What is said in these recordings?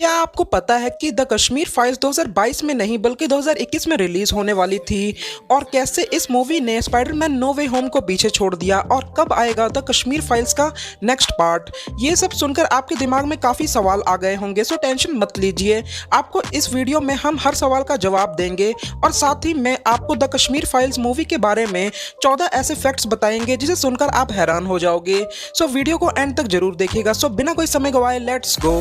क्या आपको पता है कि द कश्मीर फाइल्स 2022 में नहीं बल्कि 2021 में रिलीज होने वाली थी और कैसे इस मूवी ने स्पाइडरमैन नो वे होम को पीछे छोड़ दिया और कब आएगा द कश्मीर फाइल्स का नेक्स्ट पार्ट। ये सब सुनकर आपके दिमाग में काफ़ी सवाल आ गए होंगे, सो टेंशन मत लीजिए। आपको इस वीडियो में हम हर सवाल का जवाब देंगे और साथ ही मैं आपको द कश्मीर फाइल्स मूवी के बारे में 14 ऐसे फैक्ट्स बताएंगे जिसे सुनकर आप हैरान हो जाओगे। सो वीडियो को एंड तक जरूर देखिएगा। सो बिना कोई समय गवाए लेट्स गो।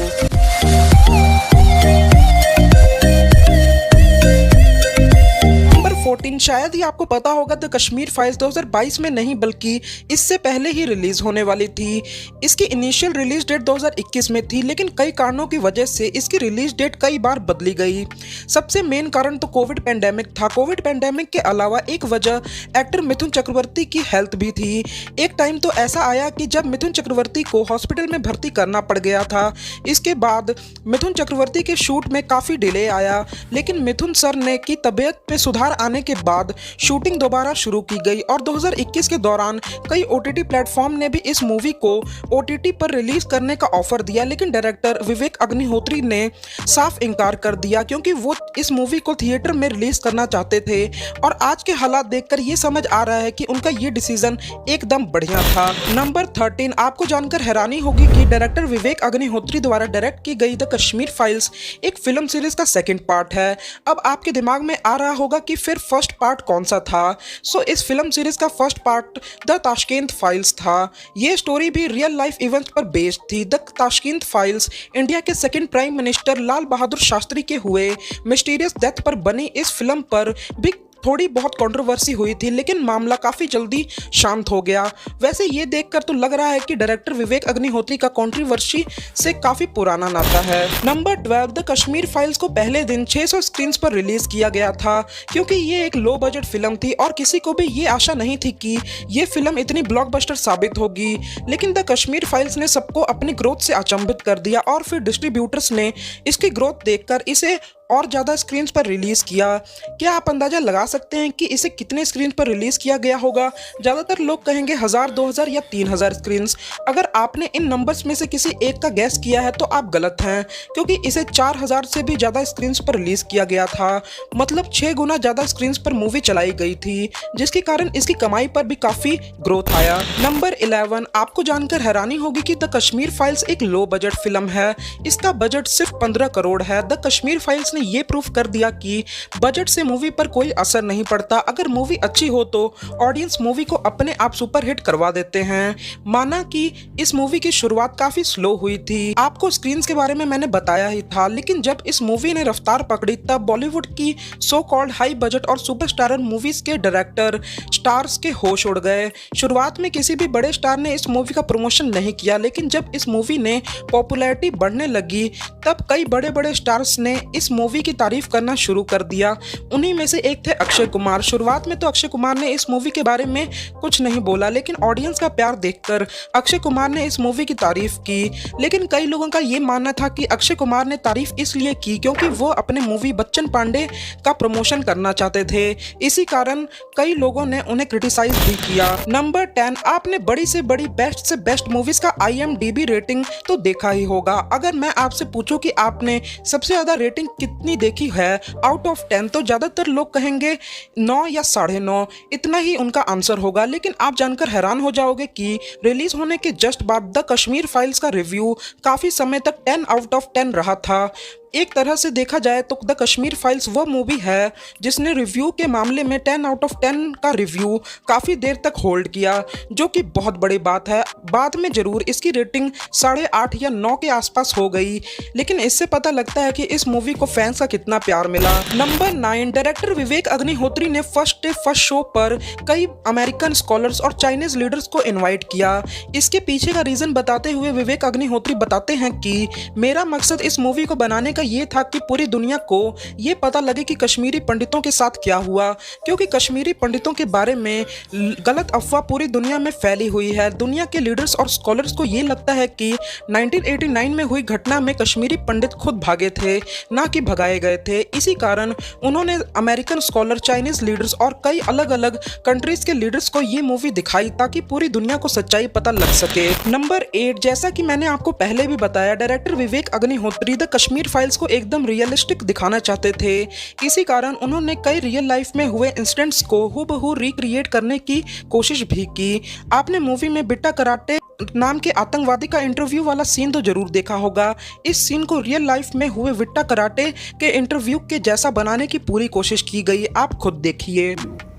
नंबर 14, शायद ही आपको पता होगा द कश्मीर फाइल्स 2022 में नहीं बल्कि इससे पहले ही रिलीज होने वाली थी। इसकी इनिशियल रिलीज डेट 2021 में थी, लेकिन कई कारणों की वजह से इसकी रिलीज डेट कई बार बदली गई। सबसे मेन कारण तो कोविड पेंडेमिक था। कोविड पेंडेमिक के अलावा एक वजह एक्टर मिथुन चक्रवर्ती की हेल्थ भी थी। एक टाइम तो ऐसा आया कि जब मिथुन चक्रवर्ती को हॉस्पिटल में भर्ती करना पड़ गया था। इसके बाद मिथुन चक्रवर्ती के शूट में काफ़ी डिले आया, लेकिन मिथुन सर ने की तबीयत में सुधार आने के बाद शूटिंग दोबारा शुरू की गई और 2021 के दौरान कई ओटीटी प्लेटफॉर्म ने भी इस मूवी को ओटीटी पर रिलीज करने का ऑफर दिया, लेकिन डायरेक्टर विवेक अग्निहोत्री ने साफ इनकार कर दिया क्योंकि वो इस मूवी को थिएटर में रिलीज करना चाहते थे। और आज के हालात देखकर ये समझ आ रहा है कि उनका ये डिसीजन एकदम बढ़िया था। नंबर 13, आपको जानकर हैरानी होगी कि डायरेक्टर विवेक अग्निहोत्री द्वारा डायरेक्ट की गई द कश्मीर फाइल्स एक फिल्म सीरीज का सेकंड पार्ट है। अब आपके दिमाग में आ रहा होगा कि फिर फर्स्ट पार्ट कौन सा था। सो इस फिल्म सीरीज का first part the Tashkent files था। ये स्टोरी भी रियल लाइफ इवेंट्स पर बेस्ड थी। द ताशकंद फाइल्स इंडिया के second prime minister Lal Bahadur Shastri के हुए मिस्टीरियस डेथ पर बनी इस फिल्म पर भी थोड़ी बहुत कंट्रोवर्सी हुई थी, लेकिन मामला काफ़ी जल्दी शांत हो गया। वैसे ये देखकर तो लग रहा है कि डायरेक्टर विवेक अग्निहोत्री का कंट्रोवर्सी से काफ़ी पुराना नाता है। नंबर 12, द कश्मीर फाइल्स को पहले दिन 600 स्क्रीन्स पर रिलीज किया गया था क्योंकि ये एक लो बजट फिल्म थी और किसी को भी ये आशा नहीं थी कि ये फिल्म इतनी ब्लॉकबस्टर साबित होगी। लेकिन द कश्मीर फाइल्स ने सबको अपनी ग्रोथ से अचंभित कर दिया और फिर डिस्ट्रीब्यूटर्स ने इसकी ग्रोथ देखकर इसे और ज़्यादा स्क्रीन्स पर रिलीज़ किया। क्या आप अंदाज़ा लगा सकते हैं कि इसे कितने स्क्रीन पर रिलीज़ किया गया होगा? ज़्यादातर लोग कहेंगे 1000, 2000 या 3000 स्क्रीन्स। अगर आपने इन नंबर्स में से किसी एक का गैस किया है तो आप गलत हैं, क्योंकि इसे 4000 से भी ज़्यादा स्क्रीन्स पर रिलीज़ किया गया था। मतलब 6 गुना ज़्यादा स्क्रीन्स पर मूवी चलाई गई थी, जिसके कारण इसकी कमाई पर भी काफ़ी ग्रोथ आया। नंबर 11, आपको जानकर हैरानी होगी कि द कश्मीर फाइल्स एक लो बजट फिल्म है। इसका बजट सिर्फ 15 करोड़ है। द कश्मीर फाइल्स ने ये प्रूफ कर दिया कि बजट से मूवी पर कोई असर नहीं पड़ता। अगर मूवी अच्छी हो तो ऑडियंस मूवी को अपने आप सुपरहिट करवा देते हैं। माना कि इस मूवी की शुरुआत काफी स्लो हुई थी। आपको स्क्रीन्स के बारे में मैंने बताया ही था, लेकिन जब इस मूवी ने रफ्तार पकड़ी तब बॉलीवुड की सो कॉल्ड हाई बजट और सुपरस्टारर मूवीज के डायरेक्टर स्टार्स के होश उड़ गए। शुरुआत में किसी भी बड़े स्टार ने इस मूवी का प्रमोशन नहीं किया, लेकिन जब इस मूवी ने पॉपुलैरिटी बढ़ने लगी तब कई बड़े बड़े स्टार्स ने इस मूवी की तारीफ करना शुरू कर दिया। उन्हीं में से एक थे अक्षय कुमार। शुरुआत में तो अक्षय कुमार ने इस मूवी के बारे में कुछ नहीं बोला, लेकिन ऑडियंस का प्यार देखकर अक्षय कुमार ने इस मूवी की तारीफ की। लेकिन कई लोगों का ये मानना था कि अक्षय कुमार ने तारीफ इसलिए की क्योंकि वो अपने मूवी बच्चन पांडे का प्रमोशन करना चाहते थे। इसी कारण कई लोगों ने उन्हें क्रिटिसाइज भी किया। नंबर 10, आपने बड़ी से बड़ी बेस्ट से बेस्ट मूवीज का IMDb रेटिंग तो देखा ही होगा। अगर मैं आपसे पूछूं कि आपने सबसे ज्यादा रेटिंग कितनी देखी है आउट ऑफ 10, तो ज्यादातर लोग कहेंगे 9 या 9.5, इतना ही उनका आंसर होगा। लेकिन आप जानकर हैरान हो जाओगे कि रिलीज होने के जस्ट बाद द कश्मीर फाइल्स का रिव्यू काफी समय तक 10 आउट ऑफ 10 रहा था। एक तरह से देखा जाए तो द कश्मीर फाइल्स वह मूवी है जिसने रिव्यू के मामले में 10 आउट ऑफ 10 का रिव्यू काफ़ी देर तक होल्ड किया, जो कि बहुत बड़ी बात है। बाद में ज़रूर इसकी रेटिंग 8.5 या 9 के आसपास हो गई, लेकिन इससे पता लगता है कि इस मूवी को फैंस का कितना प्यार मिला। नंबर 9, डायरेक्टर विवेक अग्निहोत्री ने फर्स्ट शो पर कई अमेरिकन स्कॉलर्स और चाइनीज लीडर्स को इन्वाइट किया। इसके पीछे का रीज़न बताते हुए विवेक अग्निहोत्री बताते हैं कि मेरा मकसद इस मूवी को बनाने का ये था कि पूरी दुनिया को ये पता लगे कि कश्मीरी पंडितों के साथ क्या हुआ, क्योंकि कश्मीरी पंडितों के बारे में गलत अफवाह पूरी दुनिया में फैली हुई है। दुनिया के लीडर्स और स्कॉलर्स को ये लगता है कि 1989 में हुई घटना में कश्मीरी पंडित खुद भागे थे, ना कि भगाए गए थे। इसी कारण उन्होंने अमेरिकन स्कॉलर, चाइनीज लीडर्स और और कई अलग अलग कंट्रीज के लीडर्स को ये मूवी दिखाई ताकि पूरी दुनिया को सच्चाई पता लग सके। नंबर 8, जैसा कि मैंने आपको पहले भी बताया, director Vivek Agnihotri the Kashmir files को एकदम रियलिस्टिक दिखाना चाहते थे। इसी कारण उन्होंने कई रियल लाइफ में हुए इंसिडेंट्स को हूबहू रिक्रिएट करने की कोशिश भी की। आपने मूवी में बिट्टा कराटे नाम के आतंकवादी का इंटरव्यू वाला सीन तो जरूर देखा होगा। इस सीन को रियल लाइफ में हुए विट्टा कराटे के इंटरव्यू के जैसा बनाने की पूरी कोशिश की गई। आप खुद देखिए।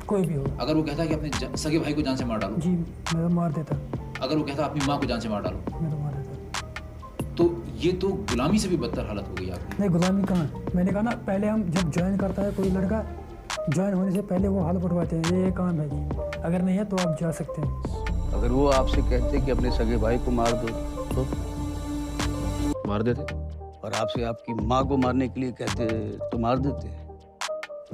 कोई भी हो, अगर वो कहता कि अपने सगे भाई को जान से मार डालो, जी मैं तो मार देता। अगर वो कहता अपनी माँ को जान से मार डालो, मैं तो मार देता। तो ये तो गुलामी से भी बदतर हालत हो गई आपकी। नहीं, गुलामी कहाँ। मैंने कहा ना, पहले हम जब ज्वाइन करता है कोई लड़का, ज्वाइन होने से पहले वो हाल पटवाते हैं, ये काम है जी, अगर नहीं है तो आप जा सकते हैं। अगर वो आपसे कहते कि अपने सगे भाई को मार दो तो मार देते, और आपसे आपकी माँ को मारने के लिए कहते तो मार देते।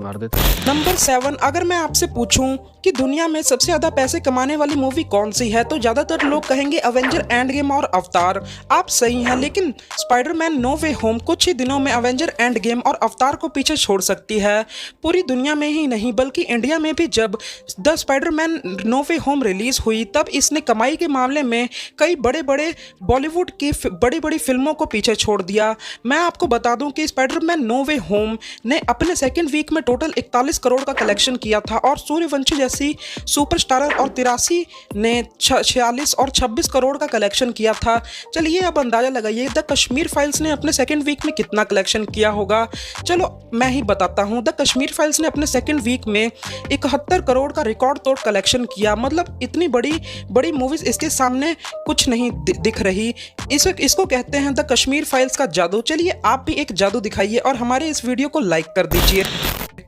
नंबर 7, अगर मैं आपसे पूछूं कि दुनिया में सबसे ज्यादा पैसे कमाने वाली मूवी कौन सी है तो ज्यादातर लोग कहेंगे अवेंजर एंड गेम और अवतार। आप सही हैं, लेकिन स्पाइडरमैन नो वे होम कुछ ही दिनों में अवेंजर एंड गेम और अवतार को पीछे छोड़ सकती है। पूरी दुनिया में ही नहीं बल्कि इंडिया में भी जब the Spiderman no way home release हुई तब इसने कमाई के मामले में कई बड़े बड़े बॉलीवुड की बड़ी बड़ी फिल्मों को पीछे छोड़ दिया। मैं आपको बता दूं कि स्पाइडरमैन नो वे होम ने अपने सेकेंड वीक में टोटल 41 करोड़ का कलेक्शन किया था और सूर्यवंशी जैसी सुपरस्टार और 83 ने 46 और 26 करोड़ का कलेक्शन किया था। चलिए अब अंदाजा लगाइए द कश्मीर फाइल्स ने अपने सेकंड वीक में कितना कलेक्शन किया होगा। चलो मैं ही बताता हूँ। द कश्मीर फाइल्स ने अपने सेकंड वीक में 71 करोड़ का रिकॉर्ड तोड़ कलेक्शन किया। मतलब इतनी बड़ी बड़ी मूवीज इसके सामने कुछ नहीं दिख रही। इसको कहते हैं द कश्मीर फाइल्स का जादू। चलिए आप भी एक जादू दिखाइए और हमारे इस वीडियो को लाइक कर दीजिए।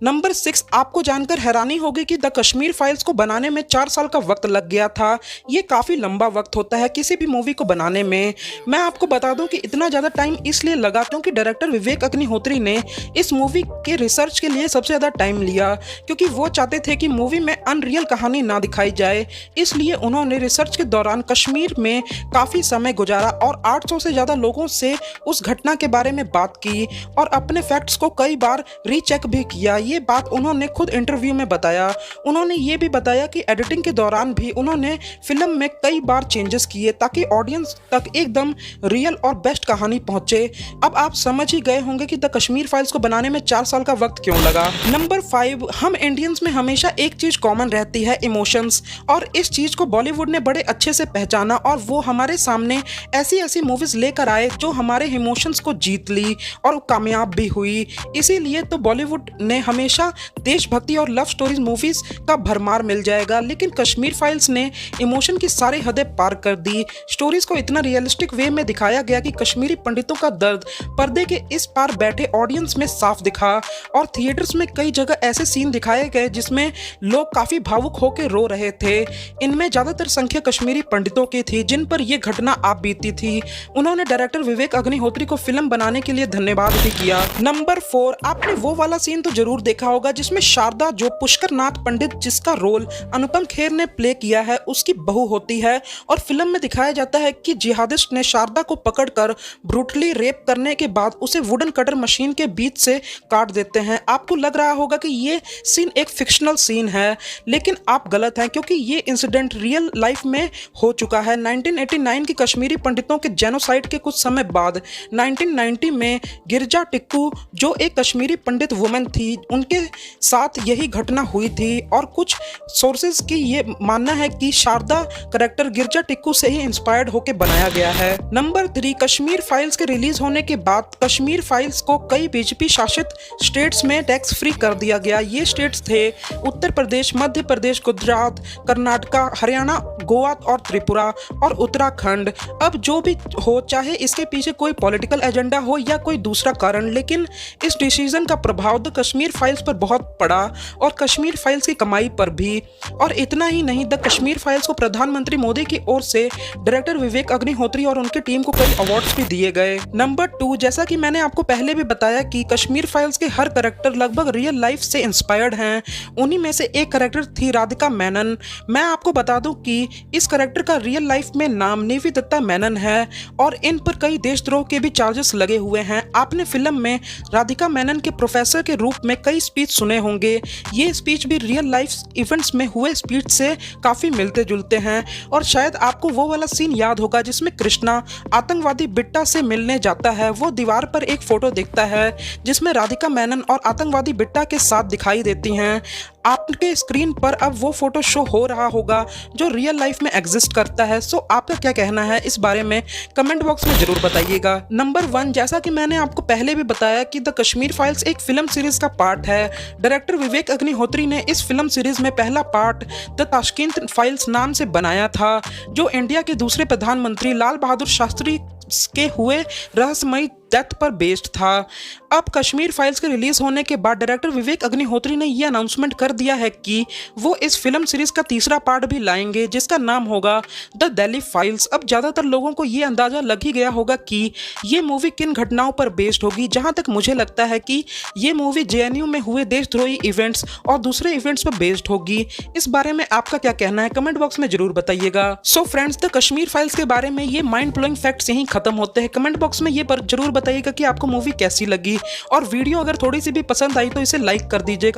नंबर 6, आपको जानकर हैरानी होगी कि द कश्मीर फाइल्स को बनाने में 4 साल का वक्त लग गया था। ये काफ़ी लंबा वक्त होता है किसी भी मूवी को बनाने में। मैं आपको बता दूं कि इतना ज़्यादा टाइम इसलिए लगा क्योंकि डायरेक्टर विवेक अग्निहोत्री ने इस मूवी के रिसर्च के लिए सबसे ज़्यादा टाइम लिया, क्योंकि वो चाहते थे कि मूवी में अनरियल कहानी ना दिखाई जाए। इसलिए उन्होंने रिसर्च के दौरान कश्मीर में काफ़ी समय गुजारा और 800 से ज़्यादा लोगों से उस घटना के बारे में बात की और अपने फैक्ट्स को कई बार रीचेक भी किया। ये बात उन्होंने खुद इंटरव्यू में बताया। उन्होंने ये भी बताया कि एडिटिंग के दौरान भी उन्होंने फिल्म में कई बार चेंजेस किए ताकि ऑडियंस तक एकदम रियल और बेस्ट कहानी पहुंचे। अब आप समझ ही गए होंगे कि द कश्मीर फाइल्स को बनाने में 4 साल का वक्त क्यों लगा। नंबर 5, हम इंडियंस में हमेशा एक चीज कॉमन रहती है, इमोशंस, और इस चीज को बॉलीवुड ने बड़े अच्छे से पहचाना और वो हमारे सामने ऐसी ऐसी मूवीज लेकर आए जो हमारे इमोशंस को जीत ली और कामयाब भी हुई। इसीलिए तो बॉलीवुड ने हमेशा देशभक्ति और लव स्टोरीज मूवीज का भरमार मिल जाएगा, लेकिन कश्मीर फाइल्स ने इमोशन की सारी हदें पार कर दी। स्टोरीज को इतना रियलिस्टिक वे में दिखाया गया कि कश्मीरी पंडितों का दर्द पर्दे के इस पार बैठे ऑडियंस में साफ दिखा और थिएटर्स में कई जगह ऐसे सीन दिखाए गए जिसमें लोग काफी भावुक होकर रो रहे थे। इनमें ज्यादातर संख्या कश्मीरी पंडितों की थी जिन पर यह घटना आप बीती थी। उन्होंने डायरेक्टर विवेक अग्निहोत्री को फिल्म बनाने के लिए धन्यवाद भी किया। नंबर 4, आपने वो वाला सीन तो जरूर देखा होगा जिसमें शारदा, जो पुष्कर नाथ पंडित जिसका रोल अनुपम खेर ने प्ले किया है, उसकी बहू होती है और फिल्म में दिखाया जाता है कि जिहादिस्ट ने शारदा को पकड़कर ब्रूटली रेप करने के बाद उसे वुडन कटर मशीन के बीच से काट देते हैं। आपको लग रहा होगा कि ये सीन एक फिक्शनल सीन है, लेकिन आप गलत हैं क्योंकि ये इंसिडेंट रियल लाइफ में हो चुका है। 1989 की कश्मीरी पंडितों के जेनोसाइड के कुछ समय बाद 1990 में गिरजा टिक्कू, जो एक कश्मीरी पंडित वुमेन थी, उनके साथ यही घटना हुई थी और कुछ सोर्सेज की ये मानना है कि शारदा कैरेक्टर गिरजा टिक्कू से ही इंस्पायर्ड होकर बनाया गया है। नंबर 3, कश्मीर फाइल्स के रिलीज होने के बाद कश्मीर फाइल्स को कई बीजेपी शासित स्टेट्स में टैक्स फ्री कर दिया गया। ये स्टेट्स थे उत्तर प्रदेश, मध्य प्रदेश, गुजरात, कर्नाटका, हरियाणा, गोवा और त्रिपुरा और उत्तराखंड। अब जो भी हो, चाहे इसके पीछे कोई पॉलिटिकल एजेंडा हो या कोई दूसरा कारण, लेकिन इस डिसीजन का प्रभाव द कश्मीर फाइल्स पर बहुत पड़ा और कश्मीर फाइल्स की कमाई पर भी। और इतना ही नहीं, द कश्मीर फाइल्स को प्रधानमंत्री मोदी की ओर से डायरेक्टर विवेक अग्निहोत्री और उनकी टीम को कई अवार्ड्स भी दिए गए। नंबर 2, जैसा कि मैंने आपको पहले भी बताया कि कश्मीर फाइल्स के हर कैरेक्टर लगभग रियल लाइफ से इंस्पायर्ड हैं। उन्हीं में से एक कैरेक्टर थी राधिका मेनन। मैं आपको बता दूं कि इस कैरेक्टर का रियल लाइफ में नाम निवि दत्ता मेनन है और इन पर कई देशद्रोह के भी चार्जेस लगे हुए हैं। आपने फिल्म में राधिका मेनन के प्रोफेसर के रूप में कई कई स्पीच सुने होंगे। ये स्पीच भी रियल लाइफ इवेंट्स में हुए स्पीच से काफ़ी मिलते जुलते हैं और शायद आपको वो वाला सीन याद होगा जिसमें कृष्णा आतंकवादी बिट्टा से मिलने जाता है। वो दीवार पर एक फ़ोटो देखता है जिसमें राधिका मेनन और आतंकवादी बिट्टा के साथ दिखाई देती हैं। आपके स्क्रीन पर अब वो फोटो शो हो रहा होगा जो रियल लाइफ में एग्जिस्ट करता है। सो आपका क्या कहना है इस बारे में कमेंट बॉक्स में जरूर बताइएगा। नंबर 1, जैसा कि मैंने आपको पहले भी बताया कि द कश्मीर फाइल्स एक फिल्म सीरीज का पार्ट है। डायरेक्टर विवेक अग्निहोत्री ने इस फिल्म सीरीज में पहला पार्ट द ताशकंद फाइल्स नाम से बनाया था, जो इंडिया के दूसरे प्रधानमंत्री लाल बहादुर शास्त्री के हुए रहस्यमयी डेथ पर बेस्ड था। अब कश्मीर फाइल्स के रिलीज होने के बाद डायरेक्टर विवेक अग्निहोत्री ने यह अनाउंसमेंट कर दिया है कि वो इस फिल्म सीरीज का तीसरा पार्ट भी लाएंगे जिसका नाम होगा द दिल्ली फाइल्स। अब ज़्यादातर लोगों को ये अंदाज़ा लग ही गया होगा कि ये मूवी किन घटनाओं पर बेस्ड होगी। जहाँ तक मुझे लगता है कि ये मूवी JNU में हुए देशद्रोही इवेंट्स और दूसरे इवेंट्स पर बेस्ड होगी। इस बारे में आपका क्या कहना है कमेंट बॉक्स में जरूर बताइएगा। So friends, the Kashmir files के बारे में ये माइंड ब्लोइंग फैक्ट्स यहीं खत्म होते हैं। कमेंट बॉक्स में ये जरूर बताइएगा कि आपको मूवी कैसी लगी और वीडियो अगर थोड़ी सी भी पसंद आई तो इसे लाइक कर दीजिएगा।